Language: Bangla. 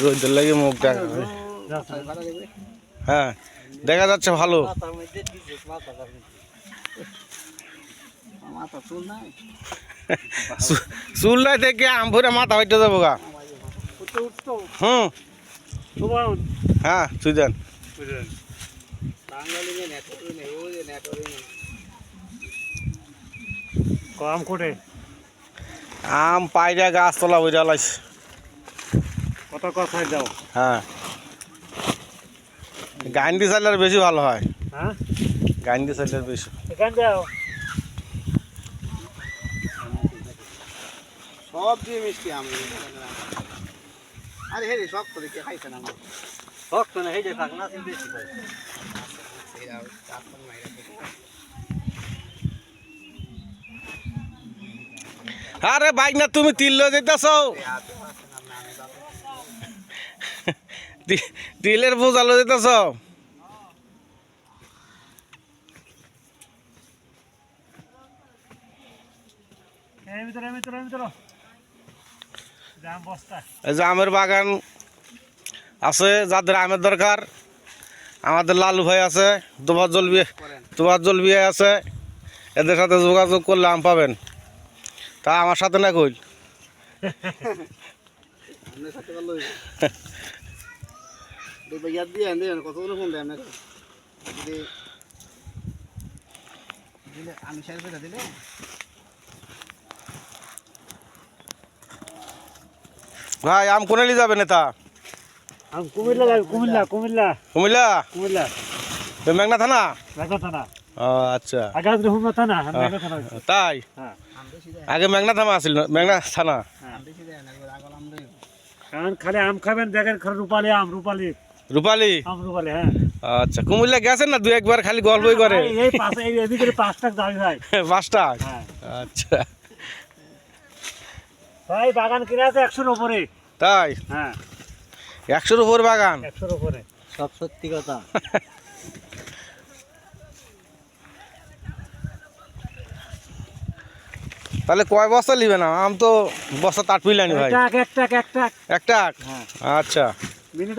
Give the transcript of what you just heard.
রোদের লাগে মুখ দেখা হ্যাঁ দেখা যাচ্ছে ভালো চুল নাই থেকে আম ভরে মাথা হইতে যাবো গা হুম হ্যাঁ তুই দেন আম কোটে আম পাইরা গাছ তোলা বইরা লাইছে কত কথায় দাও হ্যাঁ গাইন্ডি চাইলে বেশি ভালো হয় হ্যাঁ গাইন্ডি চাইলে বেশি এখান দাও সব দিয়ে মিষ্টি আম আরে হে রে সব করে কে খাইছে না শখ তো না এই যে থাক না বেশি ভাই আরে বাইক না তুমি তিল লয়ে যাইতাছ তিলের বোঝা লয়ে যাইতাছ এই ভিতরে জাম বস্তা এই যে আমের বাগান আছে যাদের আমের দরকার আমাদের লালু ভাই আছে তোফাজ্জল বিয়ে আছে এদের সাথে যোগাযোগ করলে আম পাবেন তা আমার সাথে না কইল আপনার সাথে ভালো হইবে দেখবে ইয়াদ দিয়ে দেন কতগুলো ফোন দেন আপনাকে যদি দিলে আমি শেয়ার করে দিলে ভাই আম কোনে নিয়ে যাবে নেতা আম কুমিল্লা যাবে কুমিল্লা কুমিল্লা মেঘনা থানা মেঘনা থানা ও আচ্ছা আগে হুমনা থানা মেঘনা থানা তাই হ্যাঁ আগে মেঘনা থানা আছিল মেঘনা থানা কারণ খালি আম খাবেন দেখেন খালি রূপালি রূপালী হ্যাঁ আচ্ছা কুমিল্লা গেছেন না দু একবার খালি গল্পই করে এই পাশে এই এদিকে 5 টাকা দাবি ভাই 5 টাকা হ্যাঁ আচ্ছা ভাই বাগান কিনে আছে 100 এর উপরে তাই হ্যাঁ 100 এর উপর বাগান 100 এর উপরে সব সত্যি কথা তাহলে কয় বস্তা নিবে না আম তো বস্তা তাট পিলানি ভাই এক টাক একটা হ্যাঁ আচ্ছা মিনিট